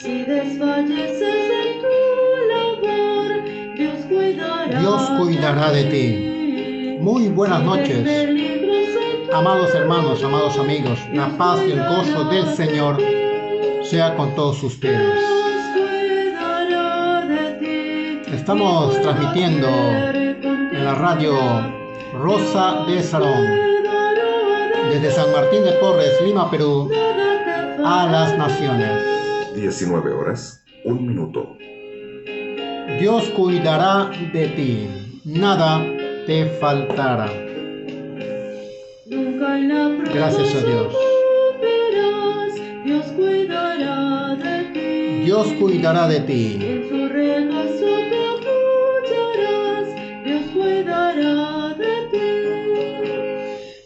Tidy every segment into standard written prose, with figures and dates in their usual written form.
Si desfalleces en tu labor, Dios cuidará de ti. Muy buenas noches, amados hermanos, amados amigos. La paz y el gozo del Señor sea con todos ustedes. Estamos transmitiendo en la radio Rosa de Sarón, desde San Martín de Porres, Lima, Perú, a las naciones. 19 horas, 1 minuto. Dios cuidará de ti, nada te faltará. Gracias a Dios. Dios cuidará de ti. Dios cuidará de ti. En su regazo te apoyarás. Dios cuidará de ti.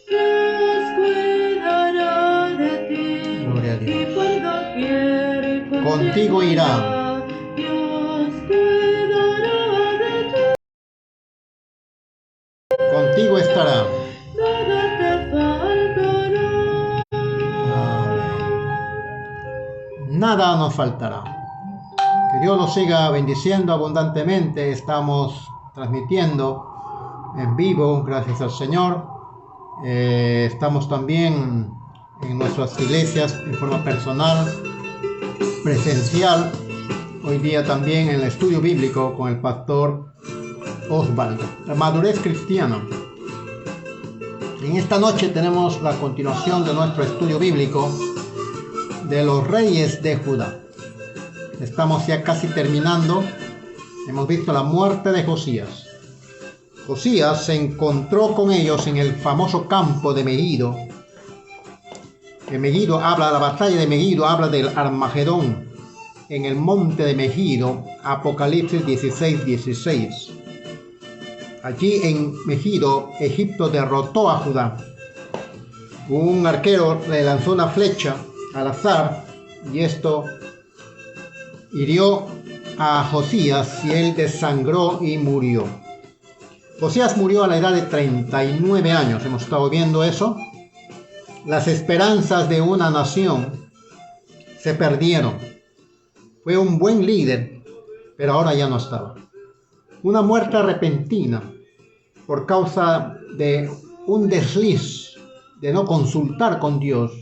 Dios cuidará de ti. Gloria a Dios. Y por doquier contigo irá. Dios cuidará de ti. Contigo estará. Nada te faltará. Nada nos faltará. Que Dios nos siga bendiciendo abundantemente. Estamos transmitiendo en vivo, gracias al Señor. Estamos también en nuestras iglesias en forma personal, presencial. Hoy día también en el estudio bíblico con el pastor Osvaldo. La madurez cristiana. En esta noche tenemos la continuación de nuestro estudio bíblico de los reyes de Judá. Estamos ya casi terminando. Hemos visto la muerte de Josías. Josías se encontró con ellos en el famoso campo de Megiddo. Megiddo habla, la batalla de Megiddo habla del Armagedón en el monte de Megiddo, Apocalipsis 16:16. Allí en Megiddo, Egipto derrotó a Judá. Un arquero le lanzó una flecha al azar y esto hirió a Josías y él desangró y murió. Josías murió a la edad de 39 años. Hemos estado viendo eso. Las esperanzas de una nación se perdieron. Fue un buen líder, pero ahora ya no estaba. Una muerte repentina por causa de un desliz de no consultar con Dios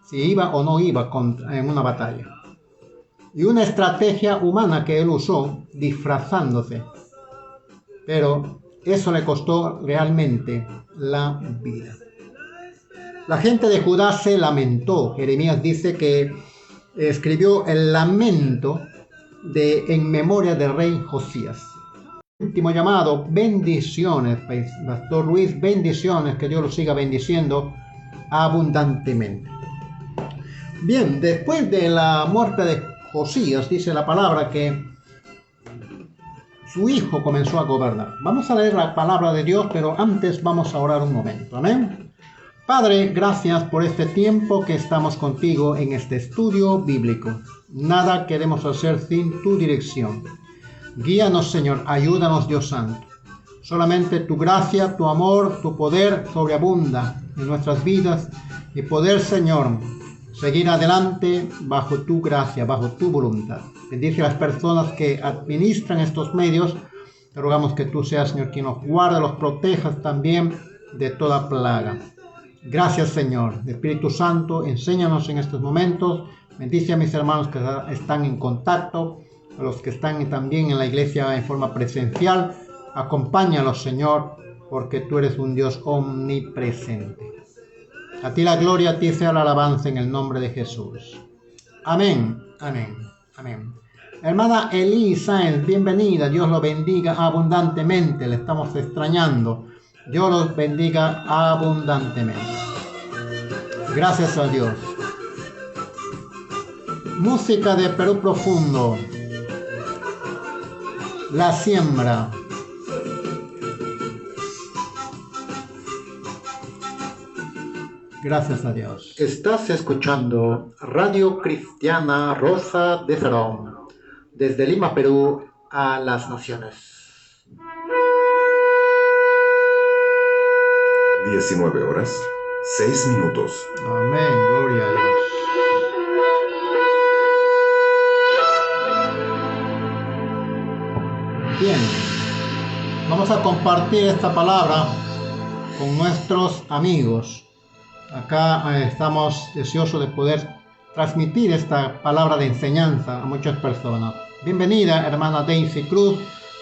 si iba o no iba en una batalla. Y una estrategia humana que él usó disfrazándose. Pero eso le costó realmente la vida. La gente de Judá se lamentó. Jeremías dice que escribió el lamento en memoria del rey Josías. Último llamado, bendiciones, Pastor Luis, bendiciones, que Dios lo siga bendiciendo abundantemente. Bien, después de la muerte de Josías, dice la palabra que su hijo comenzó a gobernar. Vamos a leer la palabra de Dios, pero antes vamos a orar un momento. Amén. Padre, gracias por este tiempo que estamos contigo en este estudio bíblico. Nada queremos hacer sin tu dirección. Guíanos, Señor, ayúdanos, Dios Santo. Solamente tu gracia, tu amor, tu poder sobreabunda en nuestras vidas y poder, Señor, seguir adelante bajo tu gracia, bajo tu voluntad. Bendice a las personas que administran estos medios. Te rogamos que tú seas, Señor, quien nos guarde, los protejas también de toda plaga. Gracias, Señor. Espíritu Santo, enséñanos en estos momentos. Bendice a mis hermanos que están en contacto, a los que están también en la iglesia en forma presencial. Acompáñalos, Señor, porque tú eres un Dios omnipresente. A ti la gloria, a ti sea la alabanza en el nombre de Jesús. Amén, amén, amén. Hermana Elí Sáenz, bienvenida. Dios lo bendiga abundantemente. Le estamos extrañando. Dios los bendiga abundantemente. Gracias a Dios. Música de Perú profundo. La siembra. Gracias a Dios. Estás escuchando Radio Cristiana Rosa de Sarón, desde Lima, Perú, a las naciones. 19 horas, 6 minutos. Amén, gloria a Dios. Bien, vamos a compartir esta palabra con nuestros amigos. Acá estamos deseosos de poder transmitir esta palabra de enseñanza a muchas personas. Bienvenida, hermana Daisy Cruz.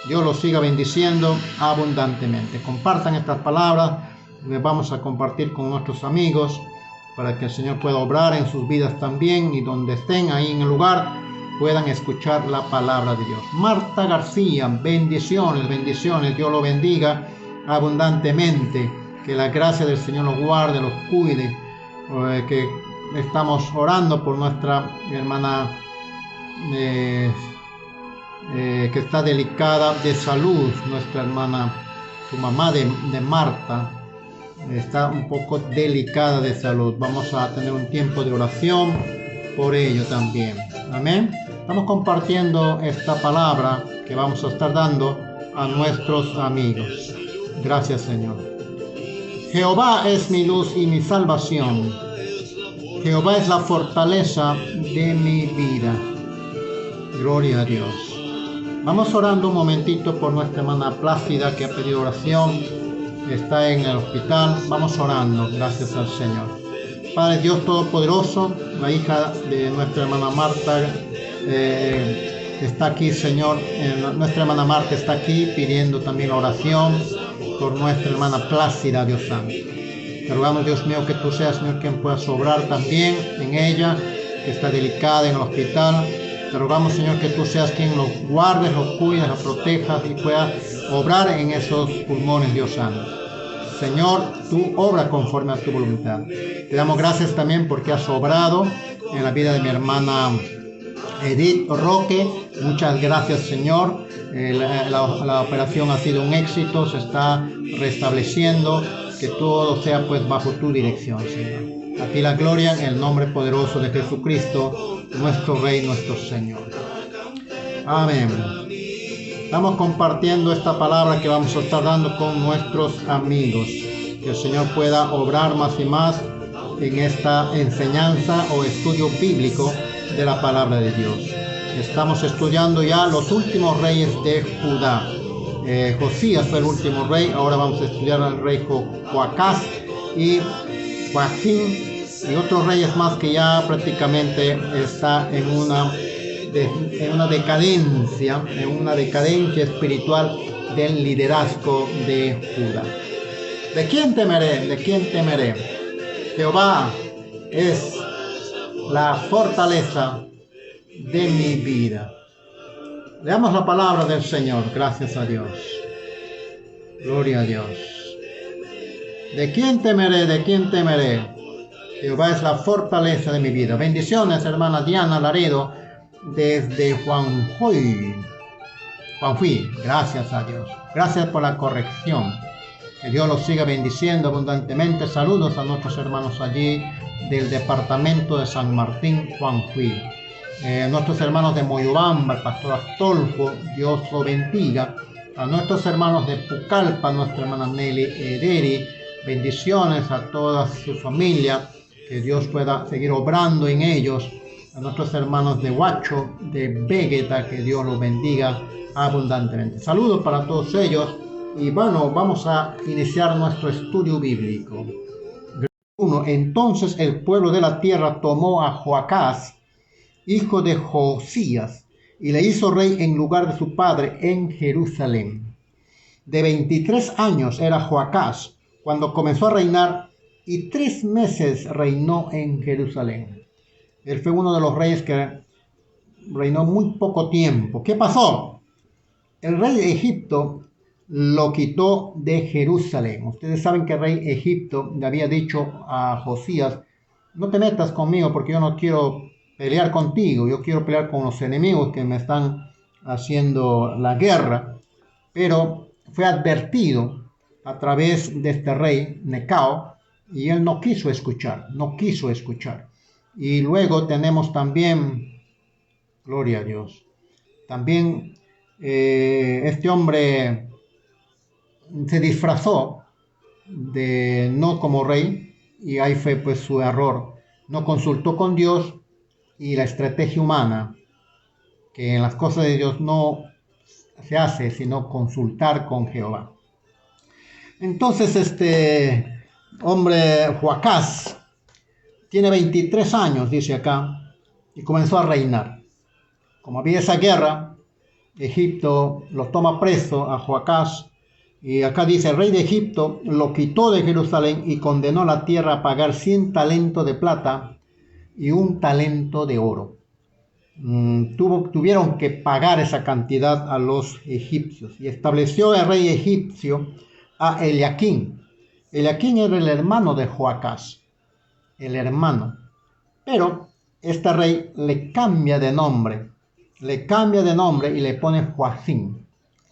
Dios los siga bendiciendo abundantemente. Compartan estas palabras. Les vamos a compartir con nuestros amigos para que el Señor pueda obrar en sus vidas también, y donde estén ahí en el lugar puedan escuchar la palabra de Dios. Marta García, bendiciones, bendiciones. Dios lo bendiga abundantemente. Que la gracia del Señor los guarde, los cuide. Que estamos orando por nuestra hermana que está delicada de salud. Nuestra hermana, su mamá de Marta, está un poco delicada de salud. Vamos a tener un tiempo de oración por ello también. Amén. Estamos compartiendo esta palabra que vamos a estar dando a nuestros amigos. Gracias, Señor. Jehová es mi luz y mi salvación. Jehová es la fortaleza de mi vida. Gloria a Dios. Vamos orando un momentito por nuestra hermana Plácida, que ha pedido oración. Está en el hospital. Vamos orando. Gracias al Señor. Padre Dios Todopoderoso, la hija de nuestra hermana Marta está aquí, Señor. Nuestra hermana Marta está aquí pidiendo también la oración por nuestra hermana Plácida, Dios Santo. Te rogamos, Dios mío, que tú seas, Señor, quien pueda obrar también en ella, que está delicada en el hospital. Te rogamos, Señor, que tú seas quien los guardes, los cuides, los protejas y pueda obrar en esos pulmones, Dios Santo. Señor, tú obra conforme a tu voluntad. Te damos gracias también porque has obrado en la vida de mi hermana Edith Roque. Muchas gracias, Señor. La operación ha sido un éxito, se está restableciendo. Que todo sea pues bajo tu dirección, Señor. A ti la gloria en el nombre poderoso de Jesucristo, nuestro Rey, nuestro Señor. Amén. Estamos compartiendo esta palabra que vamos a estar dando con nuestros amigos. Que el Señor pueda obrar más y más en esta enseñanza o estudio bíblico de la palabra de Dios. Estamos estudiando ya los últimos reyes de Judá. Josías fue el último rey. Ahora vamos a estudiar al rey Joacás y Joacim y otros reyes más que ya prácticamente está en una decadencia espiritual del liderazgo de Judá. ¿De quién temeré? ¿De quién temeré? Jehová es la fortaleza de mi vida. Leamos la palabra del Señor. Gracias a Dios. Gloria a Dios. ¿De quién temeré? ¿De quién temeré? Jehová es la fortaleza de mi vida. Bendiciones, hermana Diana Laredo, desde Juanjuy. Gracias a Dios. Gracias por la corrección. Que Dios los siga bendiciendo abundantemente. Saludos a nuestros hermanos allí del departamento de San Martín, Juanjuy. Nuestros hermanos de Moyobamba, el pastor Astolfo, Dios lo bendiga. A nuestros hermanos de Pucallpa, nuestra hermana Nelly Ederi, bendiciones a toda su familia, que Dios pueda seguir obrando en ellos. A nuestros hermanos de Huacho, de Vegeta, que Dios los bendiga abundantemente. Saludos para todos ellos. Y bueno, vamos a iniciar nuestro estudio bíblico. 1. Entonces el pueblo de la tierra tomó a Joacás, hijo de Josías, y le hizo rey en lugar de su padre en Jerusalén. De 23 años era Joacás cuando comenzó a reinar, y 3 meses reinó en Jerusalén. Él fue uno de los reyes que reinó muy poco tiempo. ¿Qué pasó? El rey de Egipto lo quitó de Jerusalén. Ustedes saben que el rey de Egipto le había dicho a Josías: no te metas conmigo porque yo no quiero pelear contigo, yo quiero pelear con los enemigos que me están haciendo la guerra. Pero fue advertido a través de este rey Necao y él no quiso escuchar. Y luego tenemos también, gloria a Dios, también este hombre se disfrazó de no como rey, y ahí fue pues su error. No consultó con Dios, y la estrategia humana, que en las cosas de Dios no se hace sino consultar con Jehová. Entonces hombre Joacás tiene 23 años, dice acá, y comenzó a reinar. Como había esa guerra, Egipto lo toma preso a Joacás, y acá dice, el rey de Egipto lo quitó de Jerusalén y condenó a la tierra a pagar 100 talentos de plata y 1 talento de oro. Tuvieron que pagar esa cantidad a los egipcios, y estableció el rey egipcio a Eliaquín. Eliaquín era el hermano de Joacás, el hermano. Pero este rey le cambia de nombre y le pone Joacim.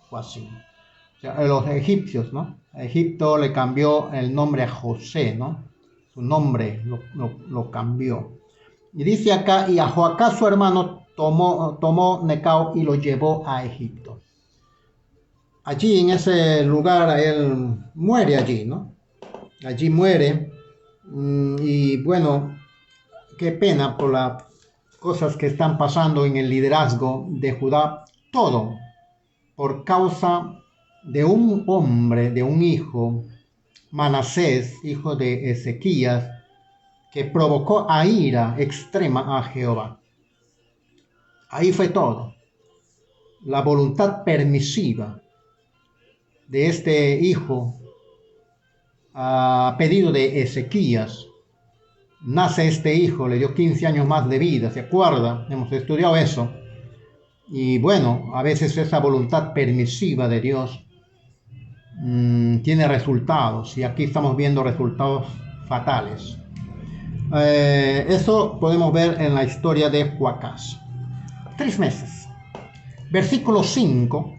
O sea, los egipcios, ¿no? A Egipto le cambió el nombre a José, ¿no? Su nombre lo cambió. Y dice acá, y a Joacás su hermano tomó Necao y lo llevó a Egipto. Allí en ese lugar él muere allí, ¿no? Allí muere. Y bueno, qué pena por las cosas que están pasando en el liderazgo de Judá. Todo por causa de un hombre, de un hijo, Manasés, hijo de Ezequías, que provocó a ira extrema a Jehová. Ahí fue todo. La voluntad permisiva de este hijo, a pedido de Ezequías. Nace este hijo, le dio 15 años más de vida, ¿se acuerda? Hemos estudiado eso. Y bueno, a veces esa voluntad permisiva de Dios tiene resultados, y aquí estamos viendo resultados fatales. Eso podemos ver en la historia de Joacás. 3 meses. Versículo 5.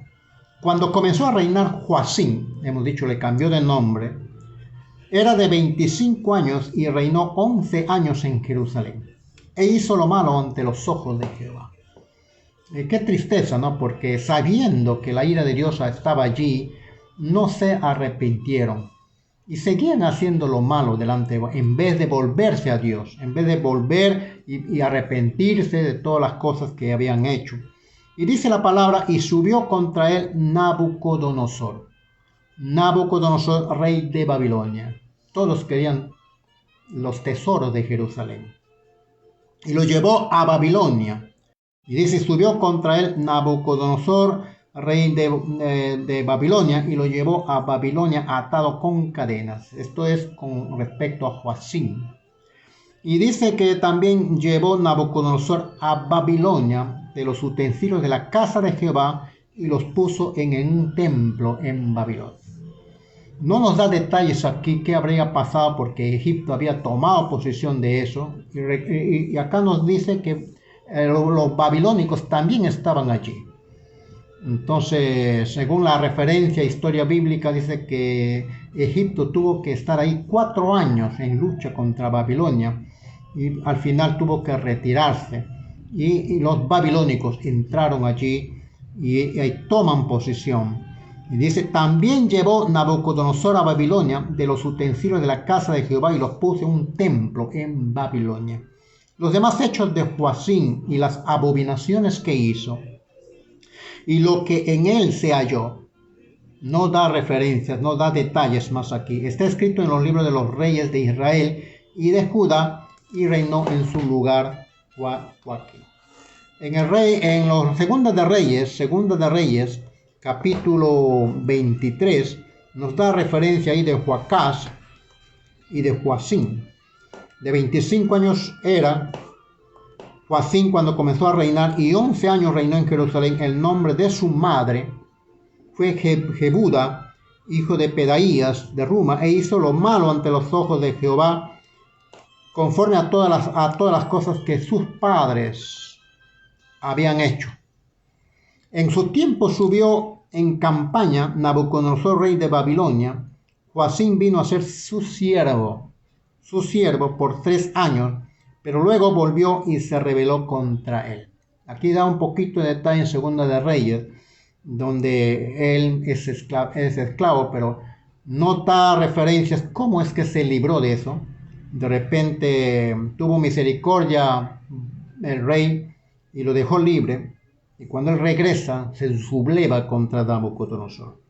Cuando comenzó a reinar Joacim, hemos dicho, le cambió de nombre, era de 25 años y reinó 11 años en Jerusalén. E hizo lo malo ante los ojos de Jehová. Qué tristeza, ¿no? Porque sabiendo que la ira de Dios estaba allí, no se arrepintieron. Y seguían haciendo lo malo delante, en vez de volverse a Dios, en vez de volver y arrepentirse de todas las cosas que habían hecho. Y dice la palabra, y subió contra él Nabucodonosor, rey de Babilonia. Todos querían los tesoros de Jerusalén. Y lo llevó a Babilonia. Y dice, subió contra él Nabucodonosor, rey de Babilonia, y lo llevó a Babilonia atado con cadenas. Esto es con respecto a Joacim. Y dice que también llevó Nabucodonosor a Babilonia de los utensilios de la casa de Jehová y los puso en un templo en Babilonia. No nos da detalles aquí qué habría pasado, porque Egipto había tomado posesión de eso. Y acá nos dice que los babilónicos también estaban allí. Entonces, según la referencia historia bíblica, dice que Egipto tuvo que estar ahí 4 años en lucha contra Babilonia, y al final tuvo que retirarse. Y los babilónicos entraron allí y toman posesión. Y dice, también llevó Nabucodonosor a Babilonia de los utensilios de la casa de Jehová y los puso en un templo en Babilonia. Los demás hechos de Joacim y las abominaciones que hizo y lo que en él se halló, no da referencias, no da detalles más aquí. Está escrito en los libros de los reyes de Israel y de Judá, y reinó en su lugar Joaquín. En los Segunda de Reyes, capítulo 23, nos da referencia ahí de Joacás y de Joacim. De 25 años era Joacim cuando comenzó a reinar, y 11 años reinó en Jerusalén. El nombre de su madre fue Jebuda, hijo de Pedaías de Ruma, e hizo lo malo ante los ojos de Jehová, conforme a todas las cosas que sus padres habían hecho. En su tiempo subió en campaña Nabucodonosor, rey de Babilonia. Joacim vino a ser su siervo por 3 años, pero luego volvió y se rebeló contra él. Aquí da un poquito de detalle en Segunda de Reyes, donde él es esclavo, pero no da referencias cómo es que se libró de eso. De repente tuvo misericordia el rey y lo dejó libre. Y cuando él regresa, se subleva contra Nabucodonosor.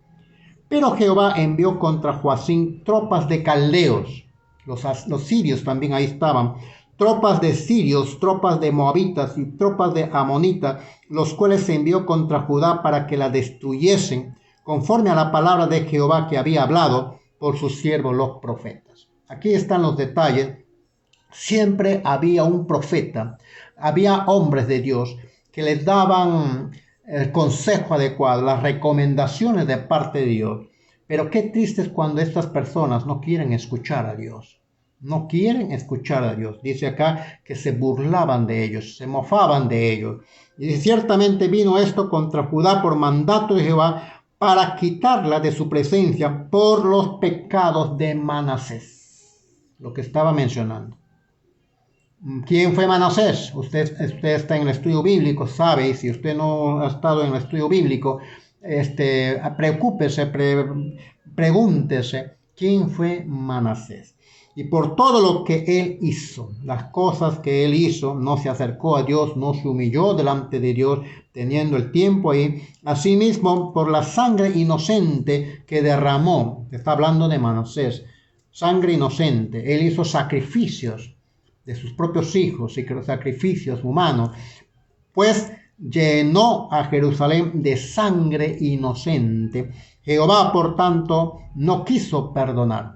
Pero Jehová envió contra Joacim tropas de caldeos. Los sirios también ahí estaban. Tropas de sirios, tropas de moabitas y tropas de amonitas, los cuales se envió contra Judá para que la destruyesen, conforme a la palabra de Jehová que había hablado por sus siervos los profetas. Aquí están los detalles. Siempre había un profeta, había hombres de Dios que les daban el consejo adecuado, las recomendaciones de parte de Dios. Pero qué triste es cuando estas personas no quieren escuchar a Dios. No quieren escuchar a Dios. Dice acá que se burlaban de ellos, se mofaban de ellos. Y ciertamente vino esto contra Judá por mandato de Jehová para quitarla de su presencia por los pecados de Manasés. Lo que estaba mencionando. ¿Quién fue Manasés? Usted está en el estudio bíblico, sabe, y si usted no ha estado en el estudio bíblico, preocúpese, pregúntese, ¿quién fue Manasés? Y por todo lo que él hizo, las cosas que él hizo, no se acercó a Dios, no se humilló delante de Dios, teniendo el tiempo ahí. Asimismo, por la sangre inocente que derramó, está hablando de Manasés, sangre inocente, él hizo sacrificios de sus propios hijos y sacrificios humanos, pues llenó a Jerusalén de sangre inocente. Jehová, por tanto, no quiso perdonar.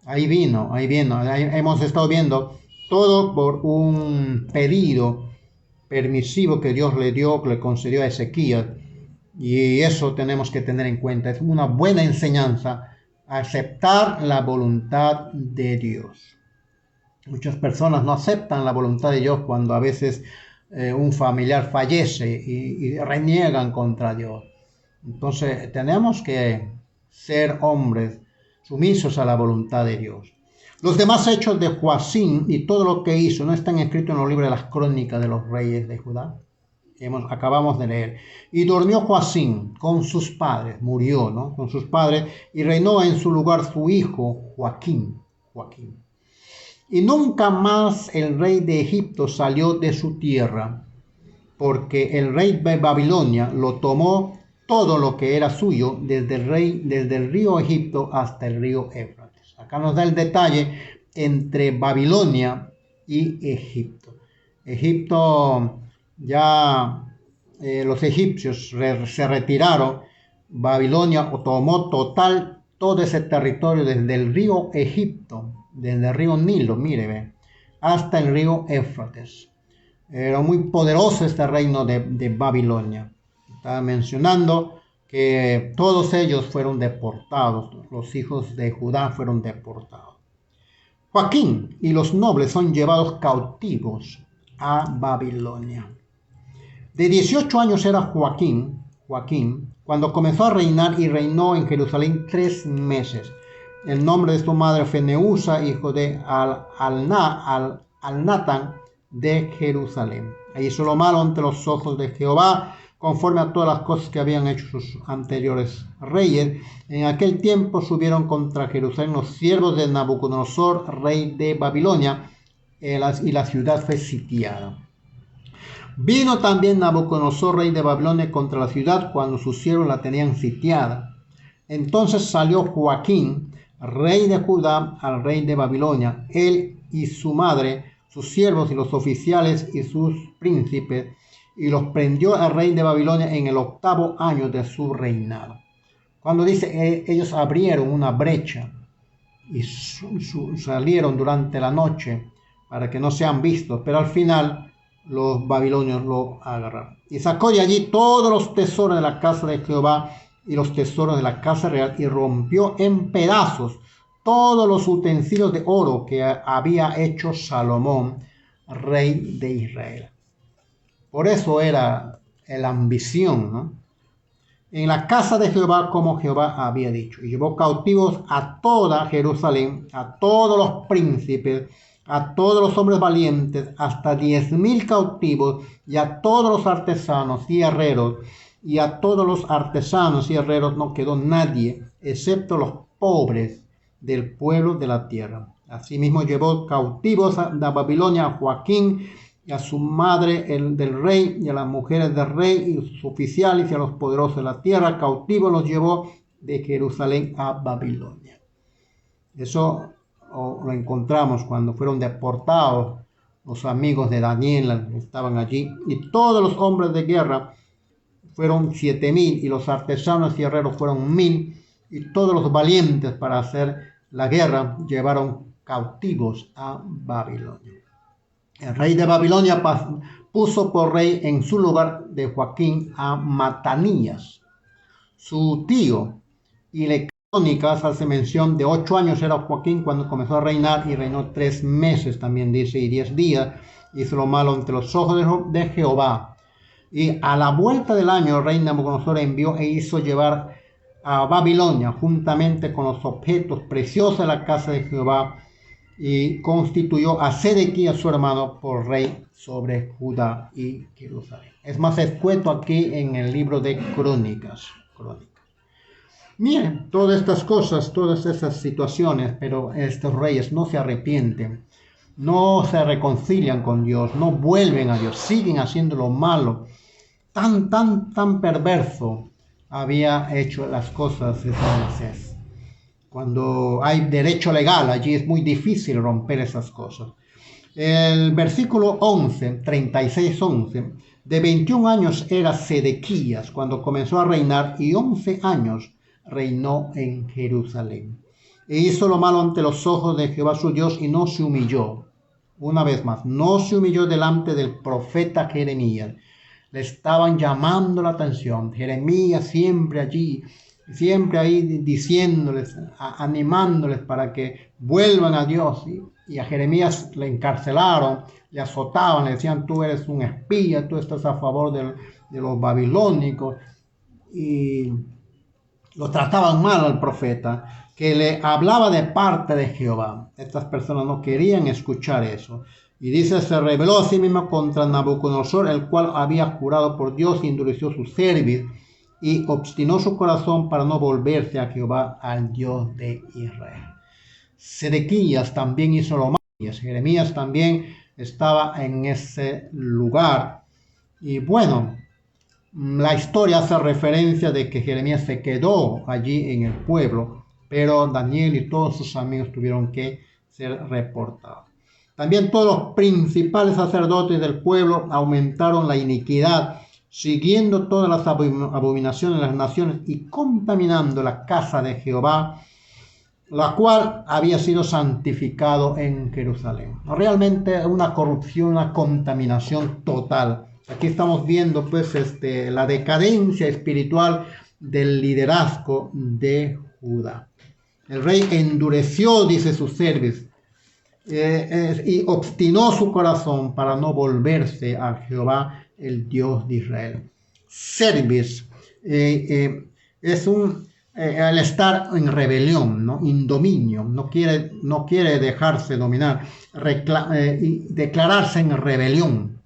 Ahí hemos estado viendo todo por un pedido permisivo que Dios le dio, que le concedió a Ezequías, y eso tenemos que tener en cuenta. Es una buena enseñanza, aceptar la voluntad de Dios. Muchas personas no aceptan la voluntad de Dios cuando a veces un familiar fallece y reniegan contra Dios. Entonces tenemos que ser hombres sumisos a la voluntad de Dios. Los demás hechos de Joacim y todo lo que hizo no están escritos en los libros de las crónicas de los reyes de Judá. Acabamos de leer. Y durmió Joacim con sus padres, murió, ¿no? Con sus padres, y reinó en su lugar su hijo Joaquín. Y nunca más el rey de Egipto salió de su tierra, porque el rey de Babilonia lo tomó todo lo que era suyo, desde el río Egipto hasta el río Éufrates. Acá nos da el detalle entre Babilonia y Egipto. Egipto, ya los egipcios se retiraron. Babilonia tomó todo ese territorio desde el río Egipto, desde el río Nilo, mire, hasta el río Éufrates. Era muy poderoso este reino de Babilonia. Estaba mencionando que todos ellos fueron deportados, los hijos de Judá fueron deportados. Joaquín y los nobles son llevados cautivos a Babilonia. De 18 años era Joaquín, cuando comenzó a reinar, y reinó en Jerusalén 3 meses. El nombre de su madre fue Neusa, hijo de Alnatán de Jerusalén. E hizo lo malo ante los ojos de Jehová, conforme a todas las cosas que habían hecho sus anteriores reyes. En aquel tiempo subieron contra Jerusalén los siervos de Nabucodonosor, rey de Babilonia, y la ciudad fue sitiada. Vino también Nabucodonosor, rey de Babilonia, contra la ciudad cuando sus siervos la tenían sitiada. Entonces salió Joaquín, rey de Judá, al rey de Babilonia, él y su madre, sus siervos y los oficiales y sus príncipes, y los prendió al rey de Babilonia en el 8º año de su reinado. Cuando dice ellos abrieron una brecha y salieron durante la noche para que no sean vistos, pero al final los babilonios lo agarraron. Y sacó de allí todos los tesoros de la casa de Jehová y los tesoros de la casa real, y rompió en pedazos todos los utensilios de oro que había hecho Salomón, rey de Israel. Por eso era la ambición, ¿no? En la casa de Jehová, como Jehová había dicho, y llevó cautivos a toda Jerusalén, a todos los príncipes, a todos los hombres valientes, hasta 10,000 cautivos, y a todos los artesanos y herreros, y a todos los artesanos y herreros no quedó nadie, excepto los pobres del pueblo de la tierra. Asimismo llevó cautivos de Babilonia a Joaquín, y a su madre del rey, y a las mujeres del rey, y a sus oficiales, y a los poderosos de la tierra, cautivos los llevó de Jerusalén a Babilonia. Eso lo encontramos cuando fueron deportados los amigos de Daniel, estaban allí, y todos los hombres de guerra fueron 7,000, y los artesanos y herreros fueron 1,000, y todos los valientes para hacer la guerra llevaron cautivos a Babilonia. El rey de Babilonia puso por rey en su lugar de Joaquín a Matanías, su tío, y Crónicas hace mención de 8 años era Joaquín cuando comenzó a reinar, y reinó 3 meses, también dice, y 10 días, hizo lo malo ante los ojos de Jehová. Y a la vuelta del año el rey Nabucodonosor envió e hizo llevar a Babilonia juntamente con los objetos preciosos de la casa de Jehová, y constituyó a Sedequías su hermano por rey sobre Judá y Jerusalén. Es más escueto aquí en el libro de Crónicas. Miren, todas estas cosas, todas estas situaciones, pero estos reyes no se arrepienten, no se reconcilian con Dios, no vuelven a Dios, siguen haciendo lo malo. Tan perverso había hecho las cosas de Moisés. Cuando hay derecho legal, allí es muy difícil romper esas cosas. El versículo 11, 36:11, de 21 años era Sedequías cuando comenzó a reinar, y 11 años reinó en Jerusalén. E hizo lo malo ante los ojos de Jehová su Dios, y no se humilló. Una vez más, no se humilló delante del profeta Jeremías. Le estaban llamando la atención. Jeremías siempre allí, siempre ahí diciéndoles, animándoles para que vuelvan a Dios. Y a Jeremías le encarcelaron, le azotaban, le decían: tú eres un espía, tú estás a favor de los babilónicos. Y lo trataban mal al profeta, que le hablaba de parte de Jehová. Estas personas no querían escuchar eso. Y dice: se rebeló a sí mismo contra Nabucodonosor, el cual había jurado por Dios, y endureció su cerviz, y obstinó su corazón para no volverse a Jehová, al Dios de Israel. Sedequías también hizo lo malo. Jeremías también estaba en ese lugar. Y bueno, la historia hace referencia de que Jeremías se quedó allí en el pueblo, pero Daniel y todos sus amigos tuvieron que ser reportados. También todos los principales sacerdotes del pueblo aumentaron la iniquidad, siguiendo todas las abominaciones de las naciones y contaminando la casa de Jehová, la cual había sido santificado en Jerusalén. Realmente una corrupción, una contaminación total. Aquí estamos viendo pues la decadencia espiritual del liderazgo de Judá. El rey endureció, dice, su cerviz, y obstinó su corazón para no volverse a Jehová, el Dios de Israel. Cerviz es al estar en rebelión, ¿no? Indominio, no quiere dejarse dominar, y declararse en rebelión.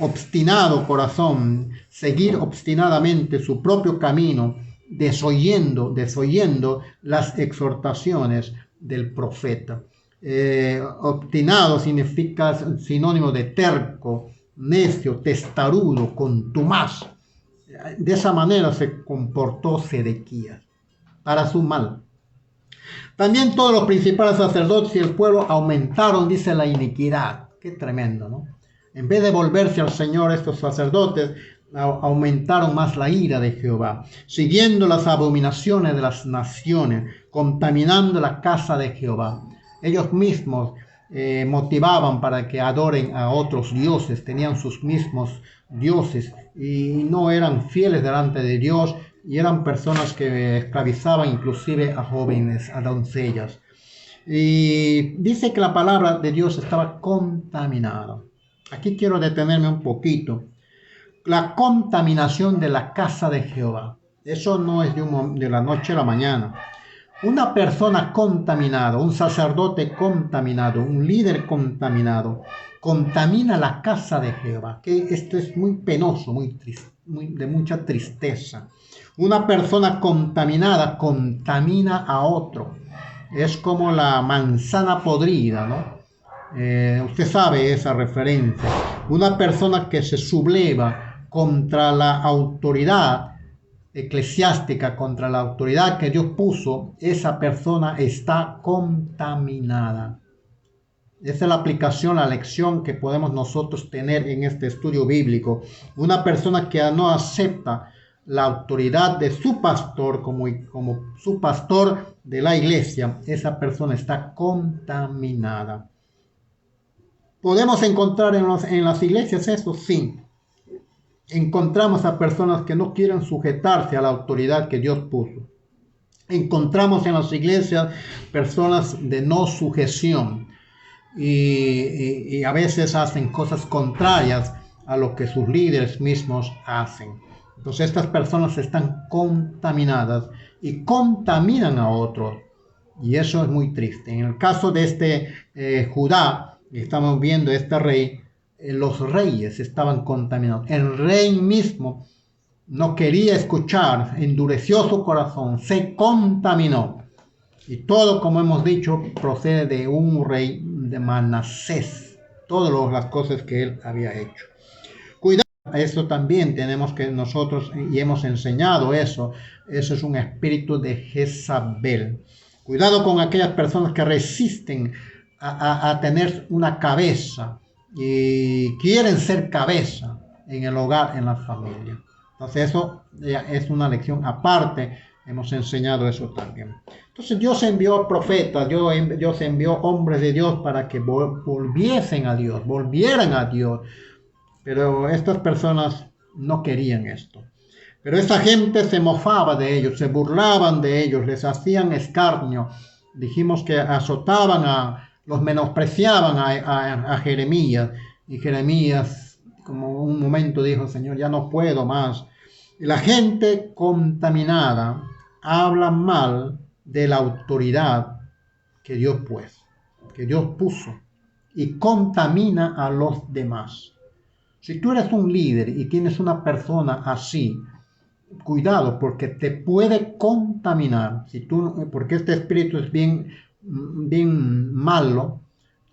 Obstinado corazón, seguir obstinadamente su propio camino, desoyendo las exhortaciones del profeta. Obstinado significa sinónimo de terco, necio, testarudo, contumaz. De esa manera se comportó Sedequías para su mal. También todos los principales sacerdotes y el pueblo aumentaron, dice, la iniquidad. Qué tremendo, ¿no? En vez de volverse al Señor, estos sacerdotes aumentaron más la ira de Jehová, siguiendo las abominaciones de las naciones, contaminando la casa de Jehová. Ellos mismos motivaban para que adoren a otros dioses, tenían sus mismos dioses y no eran fieles delante de Dios, y eran personas que esclavizaban inclusive a jóvenes, a doncellas. Y dice que la palabra de Dios estaba contaminada. Aquí quiero detenerme un poquito. La contaminación de la casa de Jehová. Eso no es de la noche a la mañana. Una persona contaminada, un sacerdote contaminado, un líder contaminado, contamina la casa de Jehová. Que esto es muy penoso, muy triste, de mucha tristeza. Una persona contaminada contamina a otro. Es como la manzana podrida, ¿no? Usted sabe esa referencia. Una persona que se subleva contra la autoridad eclesiástica, contra la autoridad que Dios puso, esa persona está contaminada. Esa es la aplicación, la lección que podemos nosotros tener en este estudio bíblico. Una persona que no acepta la autoridad de su pastor como su pastor de la iglesia, esa persona está contaminada. ¿Podemos encontrar en las iglesias eso? Sí. Encontramos a personas que no quieren sujetarse a la autoridad que Dios puso. Encontramos en las iglesias personas de no sujeción. Y a veces hacen cosas contrarias a lo que sus líderes mismos hacen. Entonces estas personas están contaminadas y contaminan a otros. Y eso es muy triste. En el caso de Judá, estamos viendo este rey, los reyes estaban contaminados. El rey mismo no quería escuchar, endureció su corazón, se contaminó. Y todo, como hemos dicho, procede de un rey de Manasés. Todas las cosas que él había hecho. Cuidado, eso también tenemos que nosotros, y hemos enseñado eso es un espíritu de Jezabel. Cuidado con aquellas personas que resisten a tener una cabeza y quieren ser cabeza en el hogar, en la familia. Entonces eso es una lección aparte. Hemos enseñado eso también. Entonces Dios envió profetas, Dios envió hombres de Dios para que volvieran a Dios. Pero estas personas no querían esto. Pero esa gente se mofaba de ellos, se burlaban de ellos, les hacían escarnio. Dijimos que los menospreciaban a Jeremías. Y Jeremías, como un momento dijo, Señor, ya no puedo más. Y la gente contaminada habla mal de la autoridad que Dios puso y contamina a los demás. Si tú eres un líder y tienes una persona así, cuidado porque te puede contaminar, porque este espíritu es bien malo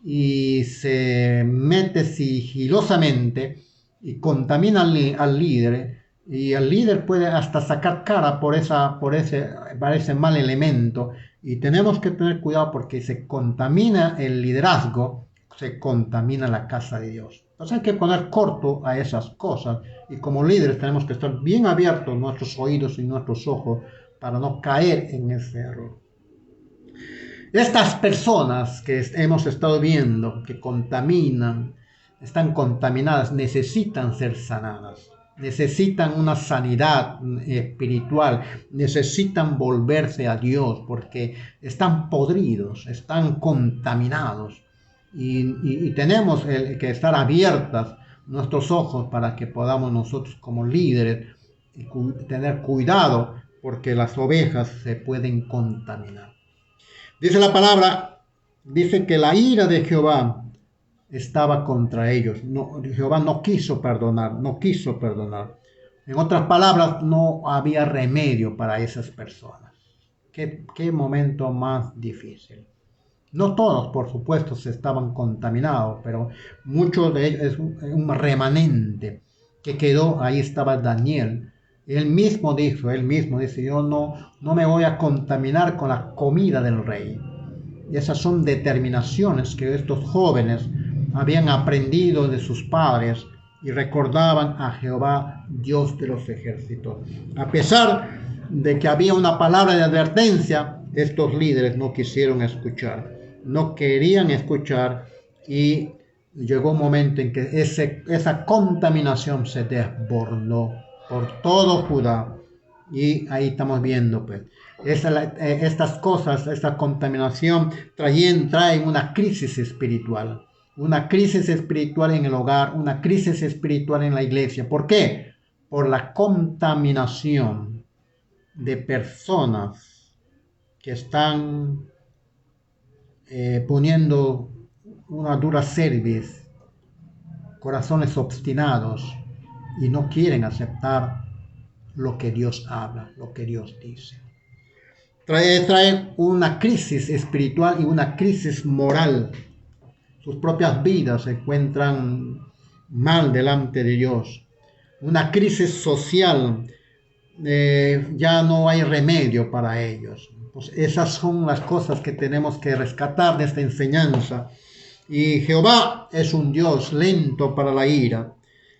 y se mete sigilosamente y contamina al líder. Y el líder puede hasta sacar cara por ese mal elemento. Y tenemos que tener cuidado porque se contamina el liderazgo, se contamina la casa de Dios. Entonces hay que poner corto a esas cosas. Y como líderes tenemos que estar bien abiertos nuestros oídos y nuestros ojos para no caer en ese error. Estas personas que hemos estado viendo, que están contaminadas, necesitan ser sanadas. Necesitan una sanidad espiritual, necesitan volverse a Dios porque están podridos, están contaminados y tenemos que estar abiertas nuestros ojos para que podamos nosotros como líderes tener cuidado porque las ovejas se pueden contaminar. Dice la palabra, dice que la ira de Jehová estaba contra ellos. Jehová no quiso perdonar. En otras palabras, no había remedio para esas personas. Qué momento más difícil. No todos, por supuesto, se estaban contaminados, pero muchos de ellos es un remanente que quedó. Ahí estaba Daniel. Él mismo dice, yo no me voy a contaminar con la comida del rey. Y esas son determinaciones que estos jóvenes habían aprendido de sus padres y recordaban a Jehová, Dios de los ejércitos. A pesar de que había una palabra de advertencia, estos líderes no quisieron escuchar, no querían escuchar y llegó un momento en que esa contaminación se desbordó por todo Judá. Y ahí estamos viendo, pues, estas cosas, esta contaminación traen una crisis espiritual en el hogar, una crisis espiritual en la iglesia. ¿Por qué? Por la contaminación de personas que están poniendo una dura cerviz, corazones obstinados y no quieren aceptar lo que Dios habla, lo que Dios dice. Trae una crisis espiritual y una crisis moral sus propias vidas se encuentran mal delante de Dios. Una crisis social, ya no hay remedio para ellos. Pues esas son las cosas que tenemos que rescatar de esta enseñanza. Y Jehová es un Dios lento para la ira,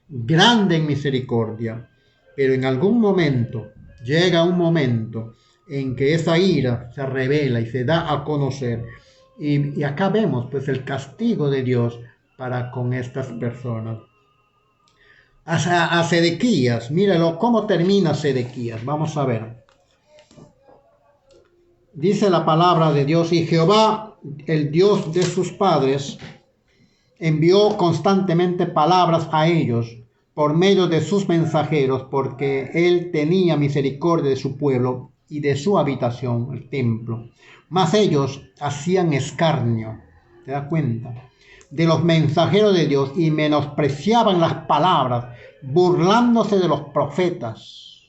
grande en misericordia, pero en algún momento, llega un momento en que esa ira se revela y se da a conocer. Y acá vemos pues el castigo de Dios para con estas personas. A Sedequías, míralo cómo termina Sedequías, vamos a ver. Dice la palabra de Dios, y Jehová, el Dios de sus padres, envió constantemente palabras a ellos por medio de sus mensajeros, porque él tenía misericordia de su pueblo y de su habitación, el templo. Mas ellos hacían escarnio, ¿te das cuenta?, de los mensajeros de Dios y menospreciaban las palabras, burlándose de los profetas.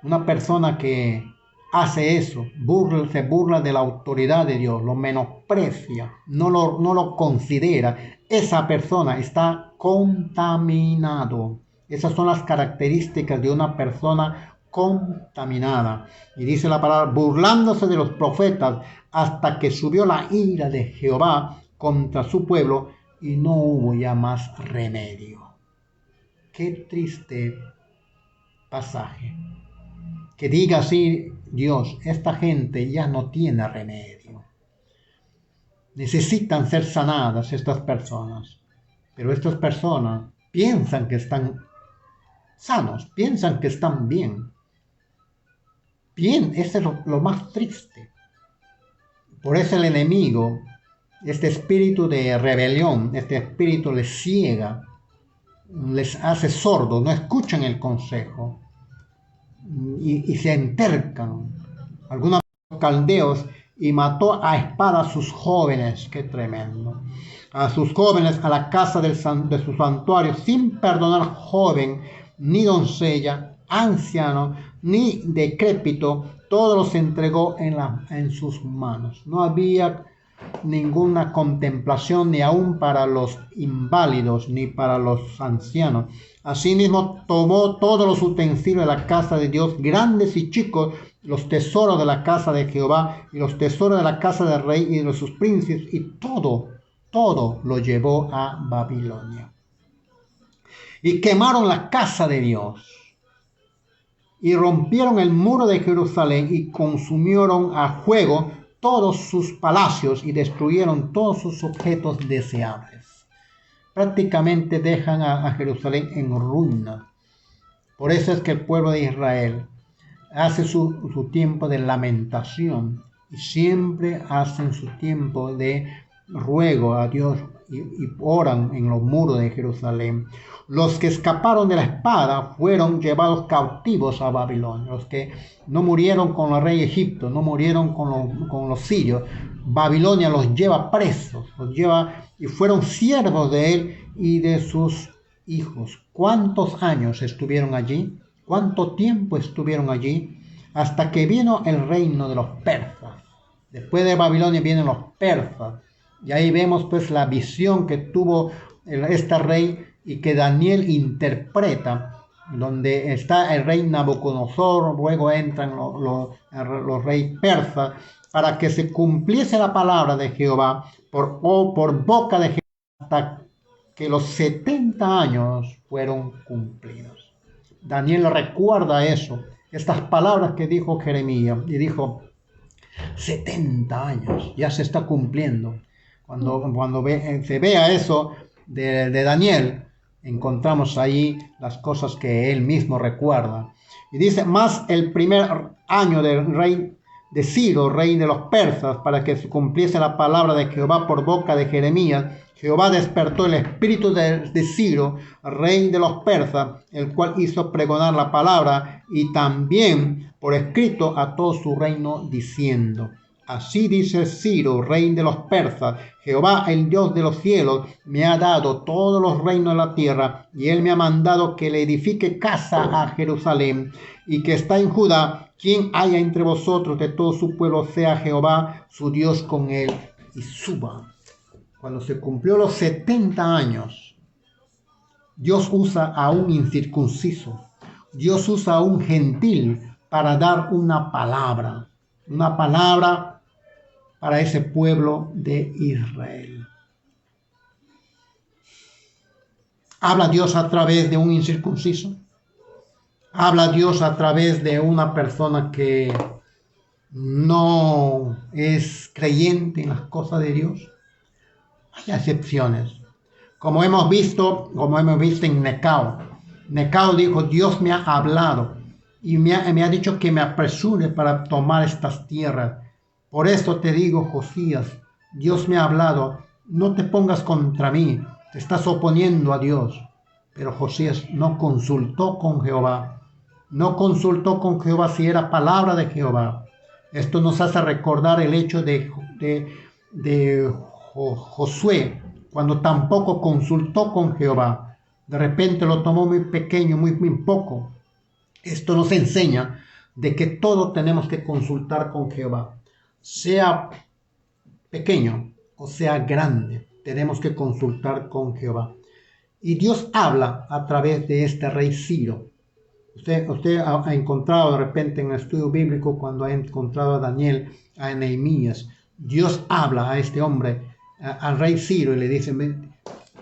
Una persona que hace eso, se burla de la autoridad de Dios, lo menosprecia, no lo considera. Esa persona está contaminado. Esas son las características de una persona contaminada. Y dice la palabra, burlándose de los profetas, hasta que subió la ira de Jehová contra su pueblo y no hubo ya más remedio. Qué triste pasaje. Que diga así Dios, esta gente ya no tiene remedio. Necesitan ser sanadas estas personas. Pero estas personas piensan que están sanos, piensan que están bien. Bien, eso es lo más triste. Por eso el enemigo, este espíritu de rebelión, este espíritu les ciega, les hace sordos, no escuchan el consejo. Y se entercan, algunos caldeos, y mató a espada a sus jóvenes, qué tremendo, a sus jóvenes a la casa de su santuario, sin perdonar joven, ni doncella, anciano, ni decrépito, todos los entregó en sus manos. No había ninguna contemplación ni aun para los inválidos ni para los ancianos. Asimismo tomó todos los utensilios de la casa de Dios, grandes y chicos, los tesoros de la casa de Jehová y los tesoros de la casa del rey y de sus príncipes, y todo lo llevó a Babilonia. Y quemaron la casa de Dios, y rompieron el muro de Jerusalén, y consumieron a fuego todos sus palacios, y destruyeron todos sus objetos deseables. Prácticamente dejan a Jerusalén en ruina. Por eso es que el pueblo de Israel hace su tiempo de lamentación, y siempre hacen su tiempo de ruego a Dios y oran en los muros de Jerusalén. Los que escaparon de la espada fueron llevados cautivos a Babilonia. Los que no murieron con el rey de Egipto, no murieron con los sirios, Babilonia los lleva presos, y fueron siervos de él y de sus hijos. ¿Cuántos años estuvieron allí? ¿Cuánto tiempo estuvieron allí? Hasta que vino el reino de los persas. Después de Babilonia vienen los persas. Y ahí vemos pues la visión que tuvo este rey y que Daniel interpreta, donde está el rey Nabucodonosor, luego entran los reyes persas, para que se cumpliese la palabra de Jehová por boca de Jehová, hasta que los 70 años fueron cumplidos. Daniel recuerda eso, estas palabras que dijo Jeremías, y dijo, 70 años, ya se está cumpliendo. Cuando se vea eso de Daniel, encontramos ahí las cosas que él mismo recuerda. Y dice, más el primer año del rey de Ciro, rey de los persas, para que se cumpliese la palabra de Jehová por boca de Jeremías, Jehová despertó el espíritu de Ciro, rey de los persas, el cual hizo pregonar la palabra y también por escrito a todo su reino, diciendo, así dice Ciro, rey de los persas, Jehová, el Dios de los cielos, me ha dado todos los reinos de la tierra, y él me ha mandado que le edifique casa a Jerusalén, y que está en Judá, quien haya entre vosotros de todo su pueblo, sea Jehová su Dios con él, y suba. cuando se cumplió los 70 años, Dios usa a un incircunciso, Dios usa a un gentil para dar una palabra para ese pueblo de Israel. ¿Habla Dios a través de un incircunciso? ¿Habla Dios a través de una persona que no es creyente en las cosas de Dios? Hay excepciones. Como hemos visto en Necao. Necao dijo, Dios me ha hablado y me ha dicho que me apresure para tomar estas tierras. Por eso te digo, Josías, Dios me ha hablado, no te pongas contra mí, te estás oponiendo a Dios. Pero Josías no consultó con Jehová. No consultó con Jehová si era palabra de Jehová. Esto nos hace recordar el hecho de Josué, cuando tampoco consultó con Jehová. De repente lo tomó muy pequeño, muy poco. Esto nos enseña de que todo tenemos que consultar con Jehová. Sea pequeño o sea grande, tenemos que consultar con Jehová. Y Dios habla a través de este rey Ciro. Usted ha encontrado de repente en el estudio bíblico, cuando ha encontrado a Daniel, a Nehemías, Dios habla a este hombre, al rey Ciro, y le dice,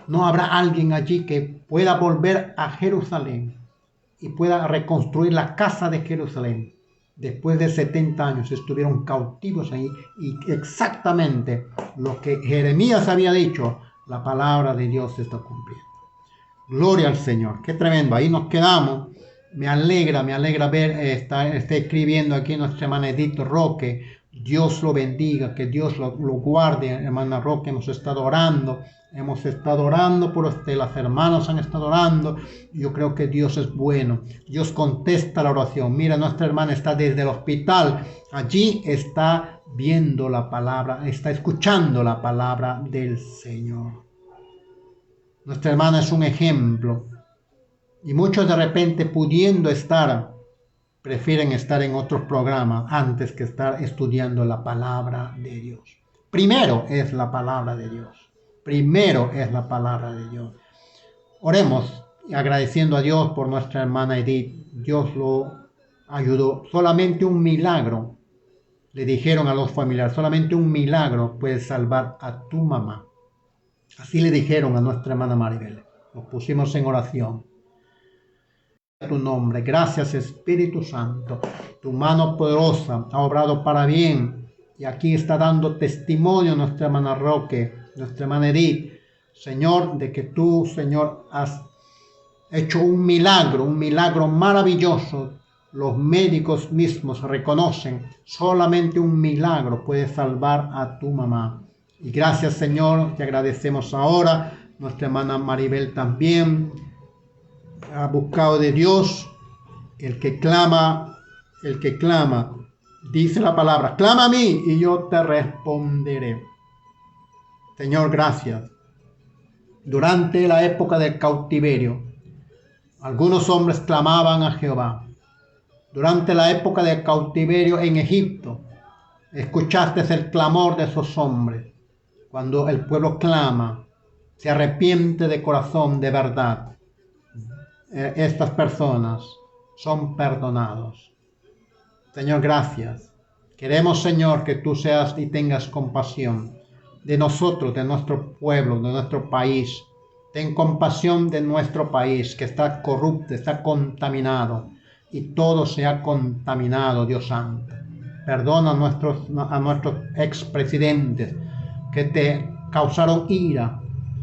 ¿no habrá alguien allí que pueda volver a Jerusalén y pueda reconstruir la casa de Jerusalén? Después de 70 años estuvieron cautivos ahí, y exactamente lo que Jeremías había dicho, la palabra de Dios se está cumpliendo. Gloria al Señor, qué tremendo, ahí nos quedamos. Me alegra ver, está escribiendo aquí nuestra hermana Edith Roque. Dios lo bendiga, que Dios lo guarde, hermana Roque. Hemos estado orando por usted, las hermanas han estado orando. Yo creo que Dios es bueno, Dios contesta la oración. Mira, nuestra hermana está desde el hospital, allí está viendo la palabra, está escuchando la palabra del Señor. Nuestra hermana es un ejemplo. Y muchos de repente, pudiendo estar, prefieren estar en otros programas antes que estar estudiando la palabra de Dios. Primero es la palabra de Dios. Primero es la palabra de Dios. Oremos agradeciendo a Dios por nuestra hermana Edith. Dios lo ayudó. Solamente un milagro, le dijeron a los familiares, solamente un milagro puede salvar a tu mamá. Así le dijeron a nuestra hermana Maribel. Nos pusimos en oración. Tu nombre, gracias Espíritu Santo, tu mano poderosa ha obrado para bien, y aquí está dando testimonio nuestra hermana Roque, nuestra hermana Edith, Señor, de que tú, Señor, has hecho un milagro maravilloso. Los médicos mismos reconocen, solamente un milagro puede salvar a tu mamá. Y gracias, Señor, te agradecemos ahora. Nuestra hermana Maribel también ha buscado de Dios. El que clama, dice la palabra, clama a mí y yo te responderé. Señor, gracias. Durante la época del cautiverio, algunos hombres clamaban a Jehová. Durante la época del cautiverio en Egipto, escuchaste el clamor de esos hombres. Cuando el pueblo clama, se arrepiente de corazón, de verdad, estas personas son perdonados. Señor, gracias. Queremos, Señor, que tú seas y tengas compasión de nosotros, de nuestro pueblo, de nuestro país. Ten compasión de nuestro país, que está corrupto, está contaminado, y todo se ha contaminado, Dios Santo. Perdona a nuestros expresidentes que te causaron ira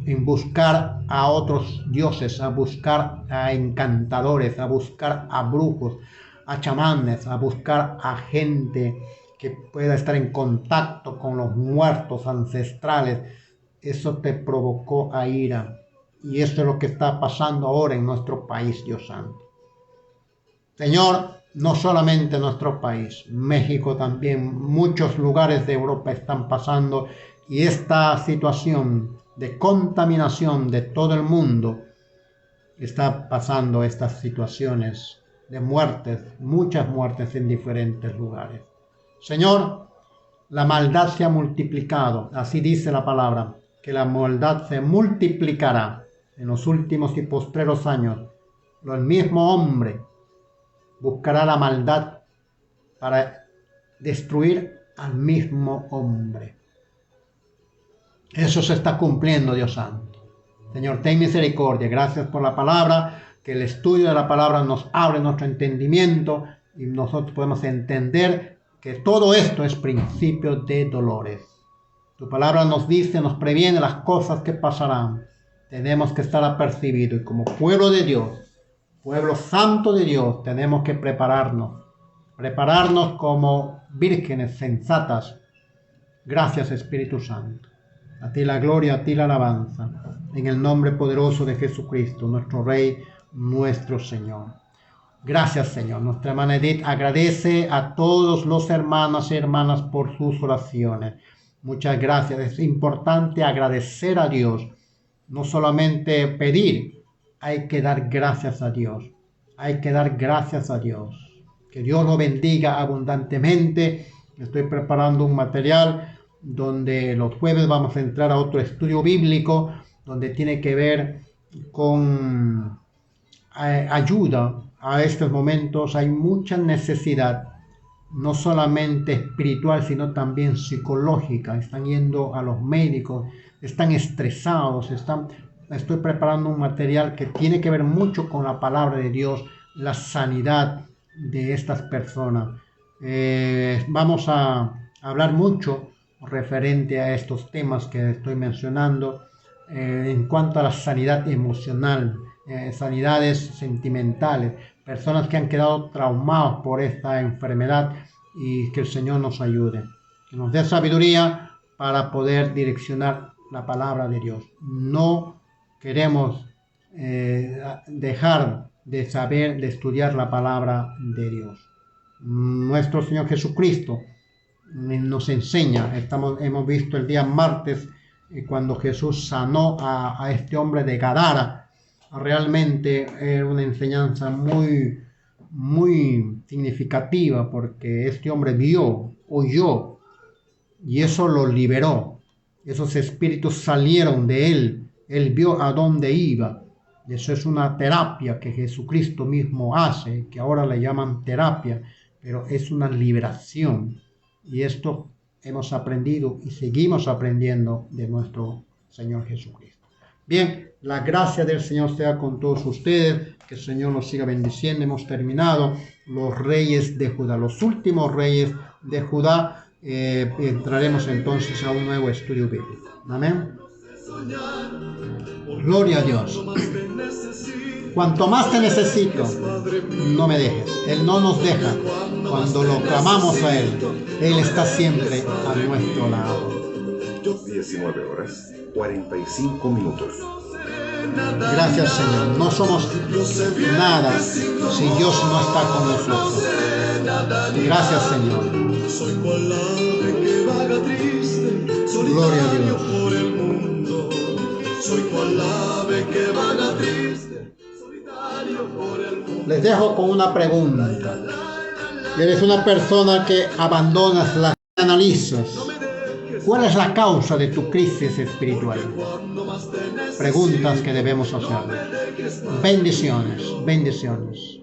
en buscar a otros dioses, a buscar a encantadores, a buscar a brujos, a chamanes, a buscar a gente que pueda estar en contacto con los muertos ancestrales. Eso te provocó a ira. Y eso es lo que está pasando ahora en nuestro país, Dios Santo. Señor, no solamente nuestro país, México también, muchos lugares de Europa están pasando, y esta situación de contaminación de todo el mundo está pasando, estas situaciones de muertes, muchas muertes en diferentes lugares. Señor, la maldad se ha multiplicado, así dice la palabra. que la maldad se multiplicará en los últimos y postreros años. El mismo hombre buscará la maldad para destruir al mismo hombre. Eso se está cumpliendo, Dios santo. Señor, ten misericordia. Gracias por la palabra, que el estudio de la palabra nos abre nuestro entendimiento y nosotros podemos entender que todo esto es principio de dolores. Tu palabra nos dice, nos previene las cosas que pasarán. Tenemos que estar apercibidos y como pueblo de Dios, pueblo santo de Dios, tenemos que prepararnos como vírgenes sensatas. Gracias, Espíritu Santo. A ti la gloria, a ti la alabanza, en el nombre poderoso de Jesucristo, nuestro Rey, nuestro Señor. Gracias, Señor. Nuestra hermana Edith agradece a todos los hermanos y hermanas por sus oraciones. Muchas gracias. Es importante agradecer a Dios, no solamente pedir, hay que dar gracias a Dios. Hay que dar gracias a Dios. Que Dios lo bendiga abundantemente. Estoy preparando un material donde los jueves vamos a entrar a otro estudio bíblico, donde tiene que ver con ayuda a estos momentos. Hay mucha necesidad, no solamente espiritual, sino también psicológica. Están yendo a los médicos, están estresados, estoy preparando un material que tiene que ver mucho con la palabra de Dios, la sanidad de estas personas. Vamos a hablar mucho referente a estos temas que estoy mencionando en cuanto a la sanidad emocional, sanidades sentimentales, personas que han quedado traumados por esta enfermedad, y que el Señor nos ayude, que nos dé sabiduría para poder direccionar la palabra de Dios. No queremos dejar de saber, de estudiar la palabra de Dios. Nuestro Señor Jesucristo nos enseña, hemos visto el día martes cuando Jesús sanó a este hombre de Gadara. Realmente era una enseñanza muy, muy significativa, porque este hombre oyó, y eso lo liberó. Esos espíritus salieron de él vio a dónde iba. Eso es una terapia que Jesucristo mismo hace, que ahora le llaman terapia, pero es una liberación. Y esto hemos aprendido y seguimos aprendiendo de nuestro Señor Jesucristo. Bien, la gracia del Señor sea con todos ustedes, que el Señor los siga bendiciendo. Hemos terminado los reyes de Judá, los últimos reyes de Judá. Entraremos entonces a un nuevo estudio bíblico. Amén. Gloria a Dios. Cuanto más te necesito, no me dejes. Él no nos deja. Cuando lo clamamos a Él, Él está siempre a nuestro lado. 19 horas, 45 minutos. Gracias, Señor. No somos nada si Dios no está con nosotros. Gracias, Señor. Gloria a Dios. Les dejo con una pregunta. Eres una persona que abandonas las analizas. ¿Cuál es la causa de tu crisis espiritual? Preguntas que debemos hacer. Bendiciones, bendiciones.